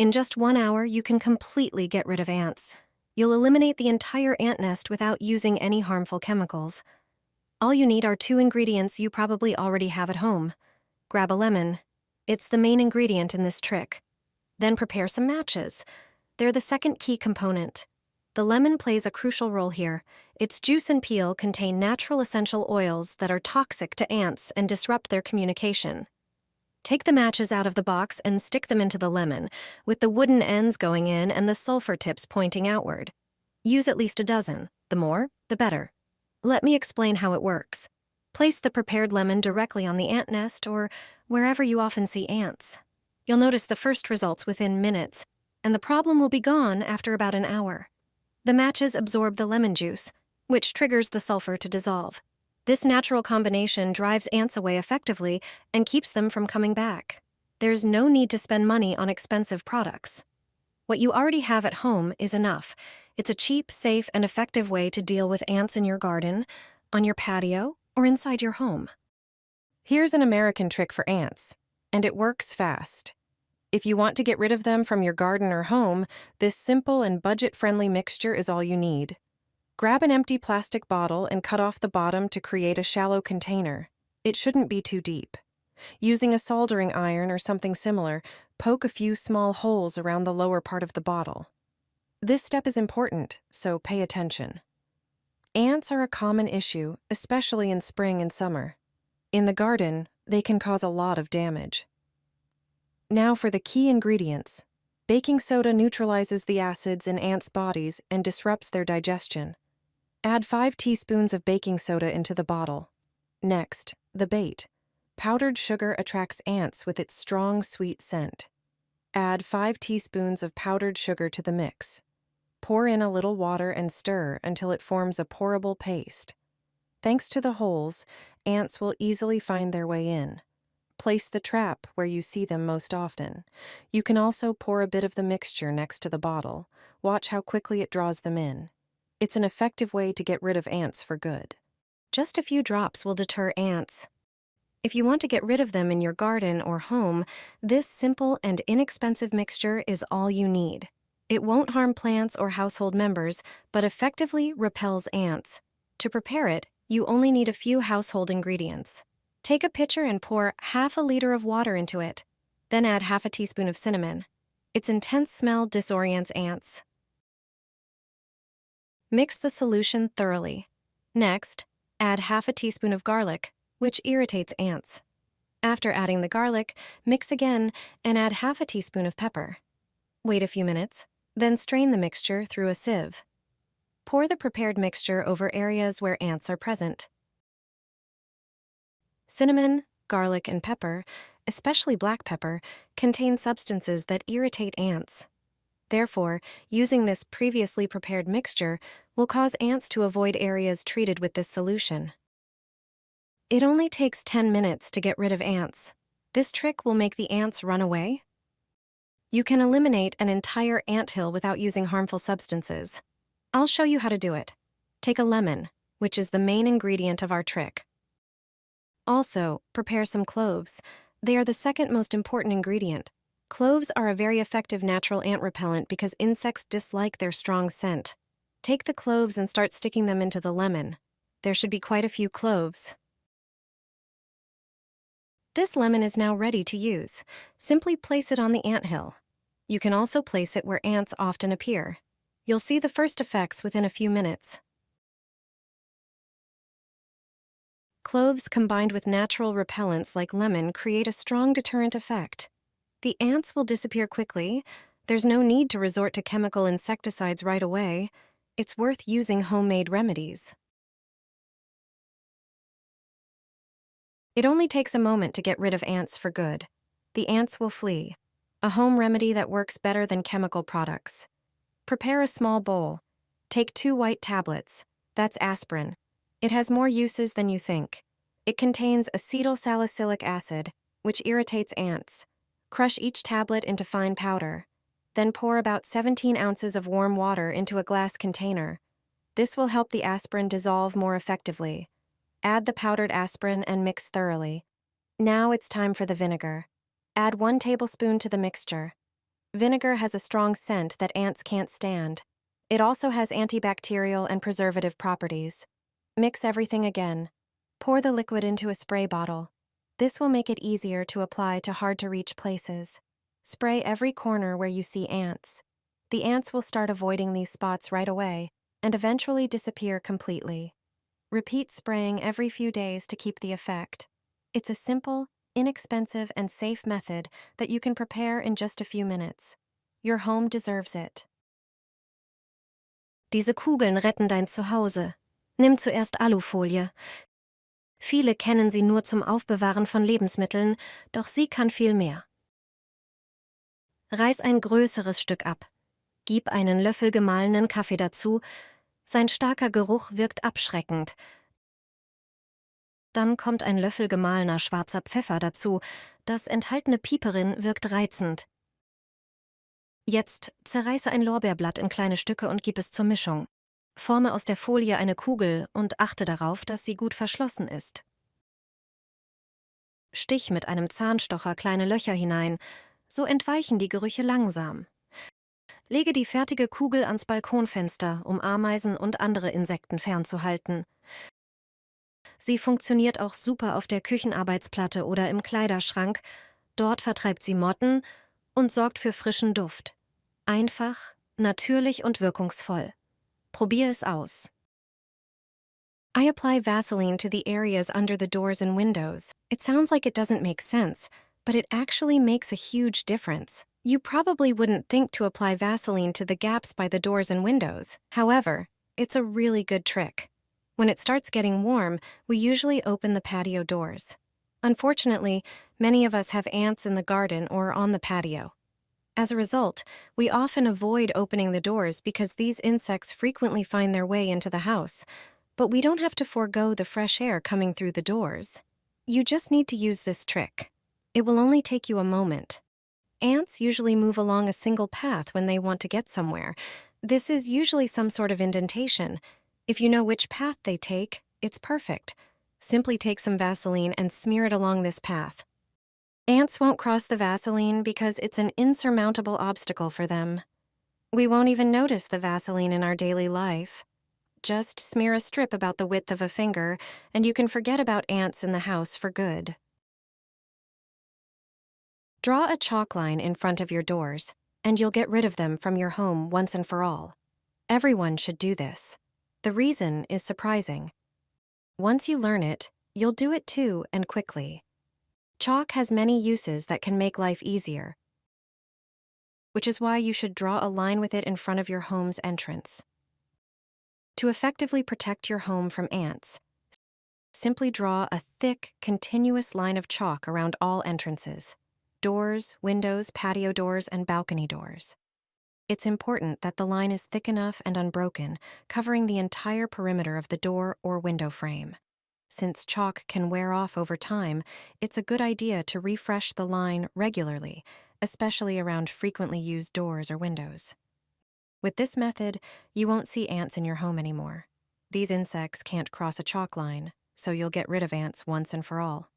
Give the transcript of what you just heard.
In just 1 hour, you can completely get rid of ants. You'll eliminate the entire ant nest without using any harmful chemicals. All you need are 2 ingredients you probably already have at home. Grab a lemon. It's the main ingredient in this trick. Then prepare some matches. They're the second key component. The lemon plays a crucial role here. Its juice and peel contain natural essential oils that are toxic to ants and disrupt their communication. Take the matches out of the box and stick them into the lemon, with the wooden ends going in and the sulfur tips pointing outward. Use at least a dozen. The more, the better. Let me explain how it works. Place the prepared lemon directly on the ant nest or wherever you often see ants. You'll notice the first results within minutes, and the problem will be gone after about an hour. The matches absorb the lemon juice, which triggers the sulfur to dissolve. This natural combination drives ants away effectively and keeps them from coming back. There's no need to spend money on expensive products. What you already have at home is enough. It's a cheap, safe, and effective way to deal with ants in your garden, on your patio, or inside your home. Here's an American trick for ants, and it works fast. If you want to get rid of them from your garden or home, this simple and budget-friendly mixture is all you need. Grab an empty plastic bottle and cut off the bottom to create a shallow container. It shouldn't be too deep. Using a soldering iron or something similar, poke a few small holes around the lower part of the bottle. This step is important, so pay attention. Ants are a common issue, especially in spring and summer. In the garden, they can cause a lot of damage. Now for the key ingredients. Baking soda neutralizes the acids in ants' bodies and disrupts their digestion. Add 5 teaspoons of baking soda into the bottle. Next, the bait. Powdered sugar attracts ants with its strong, sweet scent. Add 5 teaspoons of powdered sugar to the mix. Pour in a little water and stir until it forms a pourable paste. Thanks to the holes, ants will easily find their way in. Place the trap where you see them most often. You can also pour a bit of the mixture next to the bottle. Watch how quickly it draws them in. It's an effective way to get rid of ants for good. Just a few drops will deter ants. If you want to get rid of them in your garden or home, this simple and inexpensive mixture is all you need. It won't harm plants or household members, but effectively repels ants. To prepare it, you only need a few household ingredients. Take a pitcher and pour half a liter of water into it. Then add half a teaspoon of cinnamon. Its intense smell disorients ants. Mix the solution thoroughly. Next, add half a teaspoon of garlic, which irritates ants. After adding the garlic, mix again and add half a teaspoon of pepper. Wait a few minutes, then strain the mixture through a sieve. Pour the prepared mixture over areas where ants are present. Cinnamon, garlic, and pepper, especially black pepper, contain substances that irritate ants. Therefore, using this previously prepared mixture will cause ants to avoid areas treated with this solution. It only takes 10 minutes to get rid of ants. This trick will make the ants run away. You can eliminate an entire anthill without using harmful substances. I'll show you how to do it. Take a lemon, which is the main ingredient of our trick. Also, prepare some cloves. They are the second most important ingredient. Cloves are a very effective natural ant repellent because insects dislike their strong scent. Take the cloves and start sticking them into the lemon. There should be quite a few cloves. This lemon is now ready to use. Simply place it on the anthill. You can also place it where ants often appear. You'll see the first effects within a few minutes. Cloves combined with natural repellents like lemon create a strong deterrent effect. The ants will disappear quickly. There's no need to resort to chemical insecticides right away. It's worth using homemade remedies. It only takes a moment to get rid of ants for good. The ants will flee. A home remedy that works better than chemical products. Prepare a small bowl. Take 2 white tablets. That's aspirin. It has more uses than you think. It contains acetylsalicylic acid, which irritates ants. Crush each tablet into fine powder. Then pour about 17 ounces of warm water into a glass container. This will help the aspirin dissolve more effectively. Add the powdered aspirin and mix thoroughly. Now it's time for the vinegar. Add 1 tablespoon to the mixture. Vinegar has a strong scent that ants can't stand. It also has antibacterial and preservative properties. Mix everything again. Pour the liquid into a spray bottle. This will make it easier to apply to hard-to-reach places. Spray every corner where you see ants. The ants will start avoiding these spots right away and eventually disappear completely. Repeat spraying every few days to keep the effect. It's a simple, inexpensive, and safe method that you can prepare in just a few minutes. Your home deserves it. Diese Kugeln retten dein Zuhause. Nimm zuerst Alufolie. Viele kennen sie nur zum Aufbewahren von Lebensmitteln, doch sie kann viel mehr. Reiß ein größeres Stück ab. Gib einen Löffel gemahlenen Kaffee dazu. Sein starker Geruch wirkt abschreckend. Dann kommt ein Löffel gemahlener schwarzer Pfeffer dazu. Das enthaltene Piperin wirkt reizend. Jetzt zerreiße ein Lorbeerblatt in kleine Stücke und gib es zur Mischung. Forme aus der Folie eine Kugel und achte darauf, dass sie gut verschlossen ist. Stich mit einem Zahnstocher kleine Löcher hinein, so entweichen die Gerüche langsam. Lege die fertige Kugel ans Balkonfenster, um Ameisen und andere Insekten fernzuhalten. Sie funktioniert auch super auf der Küchenarbeitsplatte oder im Kleiderschrank. Dort vertreibt sie Motten und sorgt für frischen Duft. Einfach, natürlich und wirkungsvoll. Probier es aus. I apply Vaseline to the areas under the doors and windows. It sounds like it doesn't make sense, but it actually makes a huge difference. You probably wouldn't think to apply Vaseline to the gaps by the doors and windows. However, it's a really good trick. When it starts getting warm, we usually open the patio doors. Unfortunately, many of us have ants in the garden or on the patio. As a result, we often avoid opening the doors because these insects frequently find their way into the house. But we don't have to forego the fresh air coming through the doors. You just need to use this trick. It will only take you a moment. Ants usually move along a single path when they want to get somewhere. This is usually some sort of indentation. If you know which path they take, it's perfect. Simply take some Vaseline and smear it along this path. Ants won't cross the Vaseline because it's an insurmountable obstacle for them. We won't even notice the Vaseline in our daily life. Just smear a strip about the width of a finger, and you can forget about ants in the house for good. Draw a chalk line in front of your doors, and you'll get rid of them from your home once and for all. Everyone should do this. The reason is surprising. Once you learn it, you'll do it too, and quickly. Chalk has many uses that can make life easier, which is why you should draw a line with it in front of your home's entrance. To effectively protect your home from ants, simply draw a thick, continuous line of chalk around all entrances: doors, windows, patio doors, and balcony doors. It's important that the line is thick enough and unbroken, covering the entire perimeter of the door or window frame. Since chalk can wear off over time, it's a good idea to refresh the line regularly, especially around frequently used doors or windows. With this method, you won't see ants in your home anymore. These insects can't cross a chalk line, so you'll get rid of ants once and for all.